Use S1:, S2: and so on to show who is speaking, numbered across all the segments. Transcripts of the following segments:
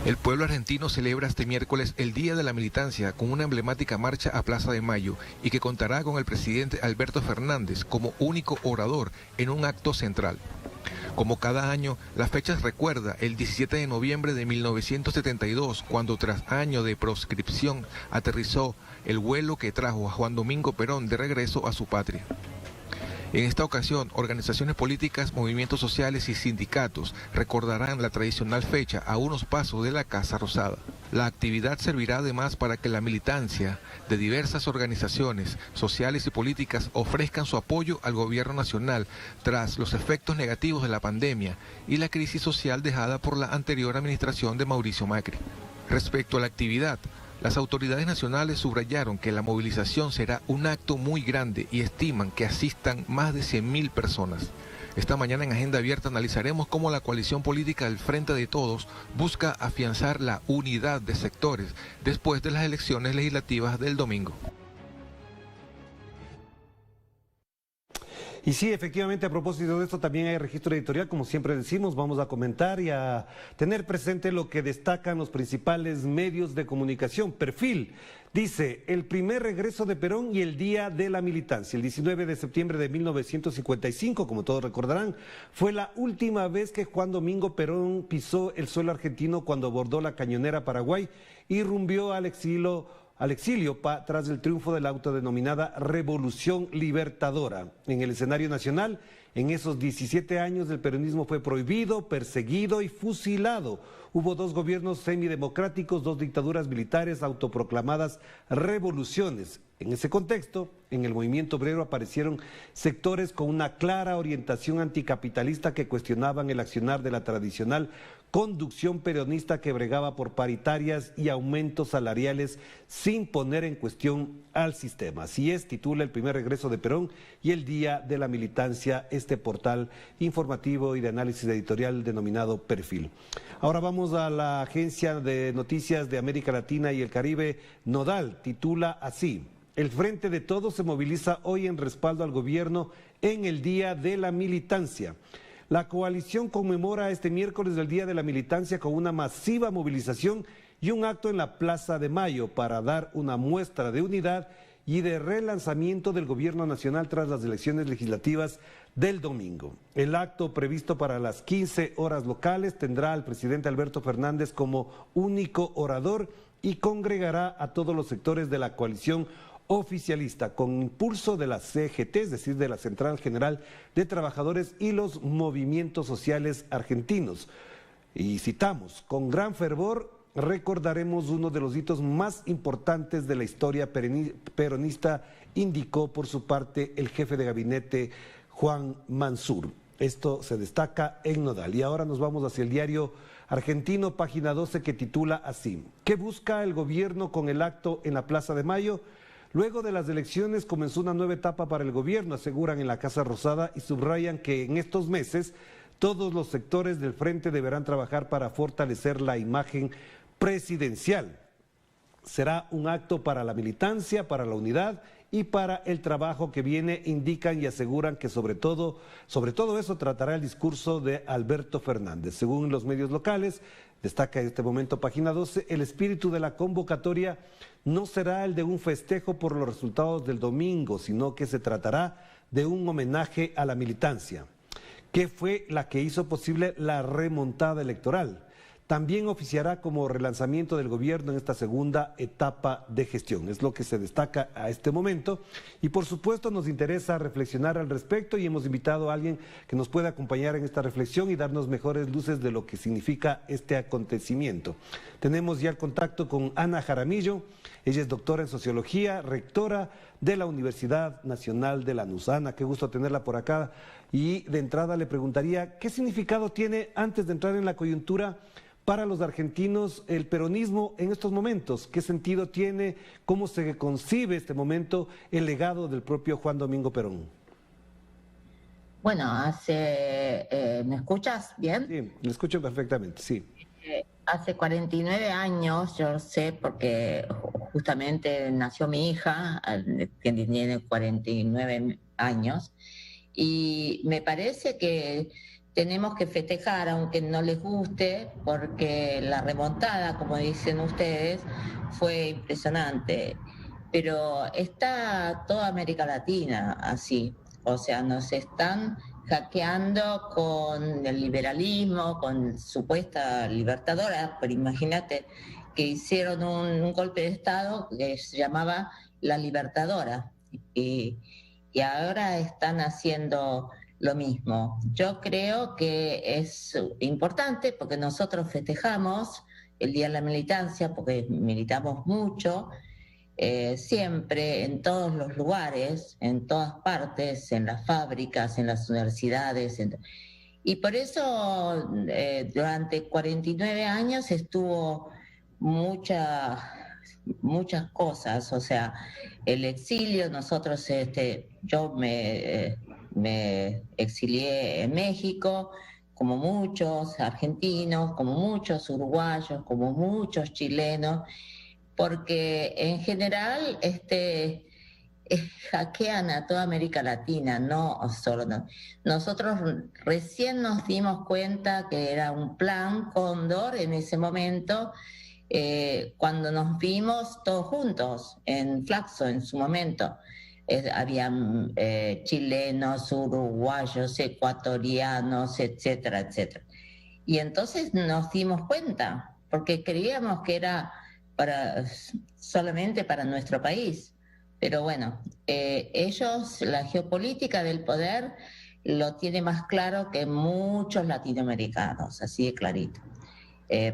S1: El pueblo argentino celebra este miércoles el Día de la Militancia con una emblemática marcha a Plaza de Mayo y que contará con el presidente Alberto Fernández como único orador en un acto central. Como cada año, la fecha recuerda el 17 de noviembre de 1972, cuando tras años de proscripción aterrizó el vuelo que trajo a Juan Domingo Perón de regreso a su patria. En esta ocasión, organizaciones políticas, movimientos sociales y sindicatos recordarán la tradicional fecha a unos pasos de la Casa Rosada. La actividad servirá además para que la militancia de diversas organizaciones sociales y políticas ofrezcan su apoyo al gobierno nacional tras los efectos negativos de la pandemia y la crisis social dejada por la anterior administración de Mauricio Macri. Respecto a la actividad, las autoridades nacionales subrayaron que la movilización será un acto muy grande y estiman que asistan más de 100.000 personas. Esta mañana en Agenda Abierta analizaremos cómo la coalición política del Frente de Todos busca afianzar la unidad de sectores después de las elecciones legislativas del domingo.
S2: Y sí, efectivamente, a propósito de esto también hay registro editorial, como siempre decimos, vamos a comentar y a tener presente lo que destacan los principales medios de comunicación. Perfil dice, el primer regreso de Perón y el Día de la Militancia. El 19 de septiembre de 1955, como todos recordarán, fue la última vez que Juan Domingo Perón pisó el suelo argentino cuando abordó la cañonera Paraguay y rumbió al exilio tras el triunfo de la autodenominada Revolución Libertadora. En el escenario nacional, en esos 17 años el peronismo fue prohibido, perseguido y fusilado. Hubo dos gobiernos semidemocráticos, dos dictaduras militares autoproclamadas revoluciones. En ese contexto, en el movimiento obrero aparecieron sectores con una clara orientación anticapitalista que cuestionaban el accionar de la tradicional conducción peronista que bregaba por paritarias y aumentos salariales sin poner en cuestión al sistema. Así es, titula El primer regreso de Perón y el Día de la Militancia, este portal informativo y de análisis editorial denominado Perfil. Ahora vamos a la agencia de noticias de América Latina y el Caribe, Nodal, titula así: el Frente de Todos se moviliza hoy en respaldo al gobierno en el Día de la Militancia. La coalición conmemora este miércoles el Día de la Militancia con una masiva movilización y un acto en la Plaza de Mayo para dar una muestra de unidad y de relanzamiento del gobierno nacional tras las elecciones legislativas del domingo. El acto, previsto para las 15 horas locales, tendrá al presidente Alberto Fernández como único orador y congregará a todos los sectores de la coalición oficialista, con impulso de la CGT, es decir, de la Central General de Trabajadores y los movimientos sociales argentinos. Y citamos, con gran fervor recordaremos uno de los hitos más importantes de la historia peronista, indicó por su parte el jefe de gabinete Juan Mansur. Esto se destaca en Nodal. Y ahora nos vamos hacia el diario argentino, página 12, que titula así: ¿qué busca el gobierno con el acto en la Plaza de Mayo? Luego de las elecciones comenzó una nueva etapa para el gobierno, aseguran en la Casa Rosada, y subrayan que en estos meses todos los sectores del frente deberán trabajar para fortalecer la imagen presidencial. Será un acto para la militancia, para la unidad y para el trabajo que viene, indican y aseguran que sobre todo eso tratará el discurso de Alberto Fernández. Según los medios locales, destaca en este momento página 12, el espíritu de la convocatoria no será el de un festejo por los resultados del domingo, sino que se tratará de un homenaje a la militancia, que fue la que hizo posible la remontada electoral. También oficiará como relanzamiento del gobierno en esta segunda etapa de gestión. Es lo que se destaca a este momento y por supuesto nos interesa reflexionar al respecto y hemos invitado a alguien que nos pueda acompañar en esta reflexión y darnos mejores luces de lo que significa este acontecimiento. Tenemos ya el contacto con Ana Jaramillo, ella es doctora en Sociología, rectora de la Universidad Nacional de Lanús. Ana, qué gusto tenerla por acá y de entrada le preguntaría, ¿qué significado tiene, antes de entrar en la coyuntura, para los argentinos el peronismo en estos momentos? ¿Qué sentido tiene? ¿Cómo se concibe este momento el legado del propio Juan Domingo Perón?
S3: Bueno, ¿me escuchas bien?
S2: Sí, me escucho perfectamente, sí.
S3: Hace 49 años, yo sé porque justamente nació mi hija, que tiene 49 años, y me parece que tenemos que festejar, aunque no les guste, porque la remontada, como dicen ustedes, fue impresionante. Pero está toda América Latina así, o sea, nos están hackeando con el liberalismo, con supuesta libertadora, pero imagínate que hicieron un golpe de Estado que se llamaba La Libertadora y ahora están haciendo lo mismo. Yo creo que es importante porque nosotros festejamos el Día de la Militancia, porque militamos mucho, siempre, en todos los lugares, en todas partes, en las fábricas, en las universidades. Y por eso durante 49 años estuvo muchas cosas, o sea, el exilio, nosotros, yo me exilié en México, como muchos argentinos, como muchos uruguayos, como muchos chilenos, porque en general hackean a toda América Latina, no solo no. Nosotros recién nos dimos cuenta que era un plan Cóndor en ese momento, cuando nos vimos todos juntos en Flaxo en su momento. Habían chilenos, uruguayos, ecuatorianos, etcétera, etcétera. Y entonces nos dimos cuenta, porque creíamos que era solamente para nuestro país. Pero bueno, ellos, la geopolítica del poder lo tiene más claro que muchos latinoamericanos, así de clarito.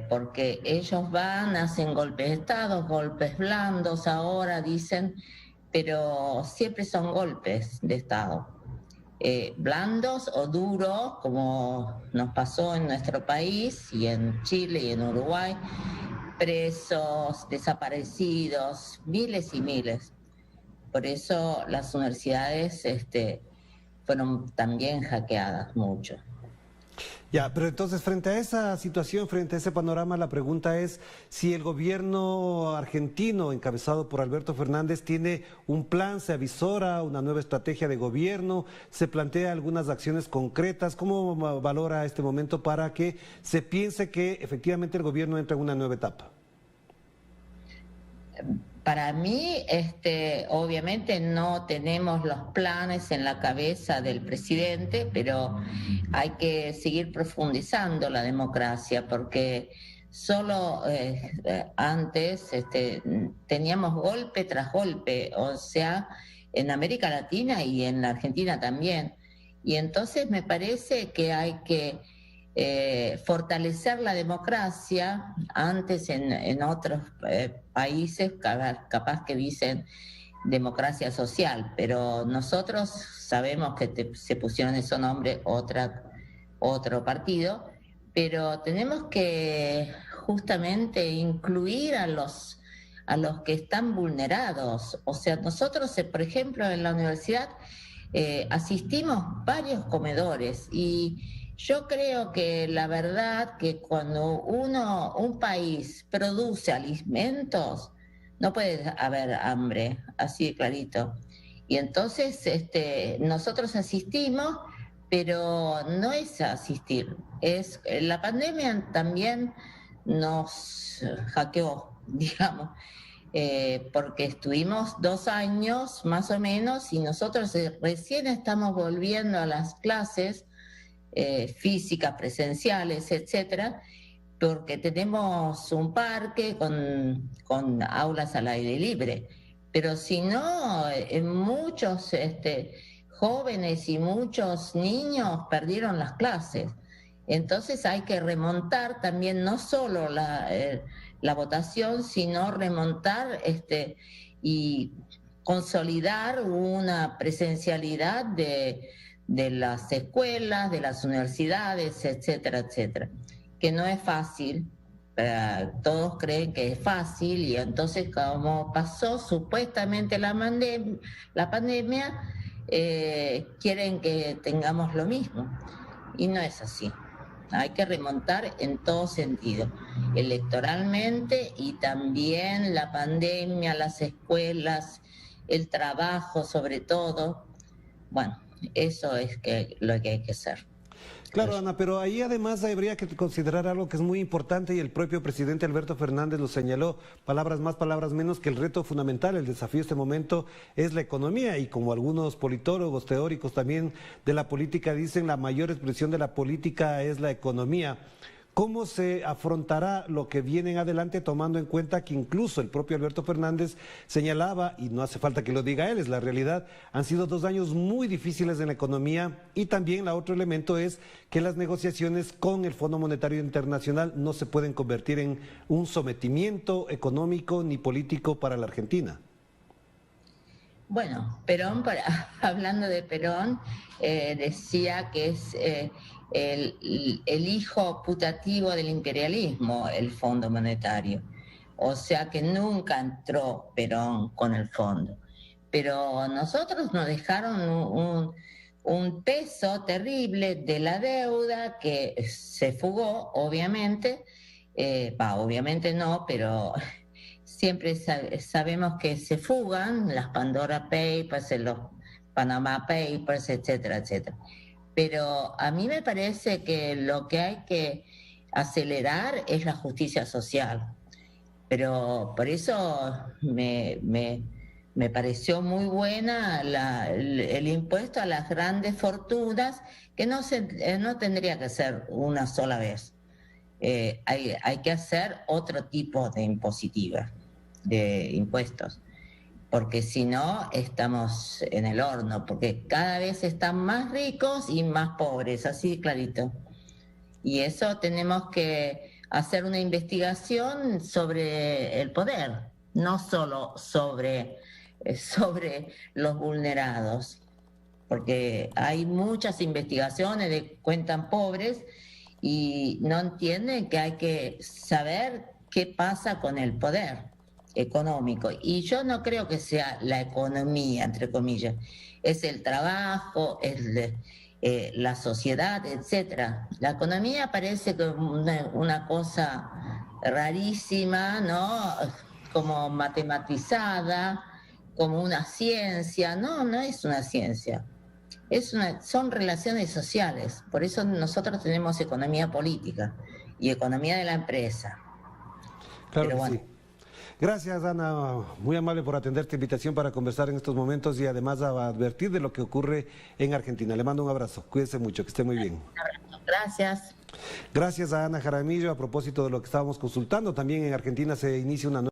S3: Porque ellos van, hacen golpes de Estado, golpes blandos ahora dicen, pero siempre son golpes de Estado. Blandos o duros, como nos pasó en nuestro país y en Chile y en Uruguay, presos, desaparecidos, miles y miles. Por eso las universidades fueron también hackeadas mucho.
S2: Ya, pero entonces frente a esa situación, frente a ese panorama, la pregunta es si el gobierno argentino, encabezado por Alberto Fernández, tiene un plan, se avisora una nueva estrategia de gobierno, se plantea algunas acciones concretas. ¿Cómo valora este momento para que se piense que efectivamente el gobierno entra en una nueva etapa?
S3: Para mí, obviamente no tenemos los planes en la cabeza del presidente, pero hay que seguir profundizando la democracia, porque solo antes teníamos golpe tras golpe, o sea, en América Latina y en la Argentina también. Y entonces me parece que hay que fortalecer la democracia. Antes en otros países capaz que dicen democracia social, pero nosotros sabemos que se pusieron ese nombre otro partido, pero tenemos que justamente incluir a los que están vulnerados. O sea, nosotros, por ejemplo, en la universidad asistimos varios comedores y yo creo que la verdad que cuando un país produce alimentos, no puede haber hambre, así de clarito. Y entonces nosotros asistimos, pero no es asistir. La pandemia también nos hackeó, digamos, porque estuvimos 2 años más o menos y nosotros recién estamos volviendo a las clases físicas, presenciales, etcétera, porque tenemos un parque con aulas al aire libre. Pero si no, muchos jóvenes y muchos niños perdieron las clases. Entonces hay que remontar también no solo la votación, sino remontar y consolidar una presencialidad de las escuelas, de las universidades, etcétera, etcétera, que no es fácil. Todos creen que es fácil y entonces como pasó supuestamente la pandemia, quieren que tengamos lo mismo y no es así. Hay que remontar en todo sentido, electoralmente y también la pandemia, las escuelas, el trabajo sobre todo. Bueno, eso es lo que hay que hacer.
S2: Claro, Ana, pero ahí además habría que considerar algo que es muy importante y el propio presidente Alberto Fernández lo señaló, palabras más, palabras menos, que el reto fundamental, el desafío de este momento es la economía y como algunos politólogos, teóricos también de la política dicen, la mayor expresión de la política es la economía. ¿Cómo se afrontará lo que viene en adelante tomando en cuenta que incluso el propio Alberto Fernández señalaba, y no hace falta que lo diga él, es la realidad, han sido 2 años muy difíciles en la economía y también otro elemento es que las negociaciones con el Fondo Monetario Internacional no se pueden convertir en un sometimiento económico ni político para la Argentina?
S3: Bueno, Perón, hablando de Perón, decía que es el hijo putativo del imperialismo, el Fondo Monetario. O sea que nunca entró Perón con el fondo. Pero nosotros nos dejaron un peso terrible de la deuda que se fugó, obviamente. Obviamente no, pero siempre sabemos que se fugan las Pandora Papers, los Panama Papers, etcétera, etcétera. Pero a mí me parece que lo que hay que acelerar es la justicia social. Pero por eso me pareció muy buena el impuesto a las grandes fortunas, que no tendría que ser una sola vez. Hay que hacer otro tipo de impositiva, de impuestos, porque si no estamos en el horno, porque cada vez están más ricos y más pobres, así clarito. Y eso tenemos que hacer una investigación sobre el poder, no solo sobre los vulnerados, porque hay muchas investigaciones de cuentan pobres y no entienden que hay que saber qué pasa con el poder económico. Y yo no creo que sea la economía, entre comillas, es el trabajo, es la sociedad, etcétera. La economía parece como una cosa rarísima, ¿no? Como matematizada, como una ciencia. No es una ciencia. Son relaciones sociales. Por eso nosotros tenemos economía política y economía de la empresa.
S2: Claro.
S3: Pero bueno.
S2: Sí. Gracias, Ana, muy amable por atender esta invitación para conversar en estos momentos y además a advertir de lo que ocurre en Argentina. Le mando un abrazo, cuídese mucho, que esté muy bien.
S3: Un abrazo. Gracias.
S2: Gracias a Ana Jaramillo. A propósito de lo que estábamos consultando, también en Argentina se inicia una nueva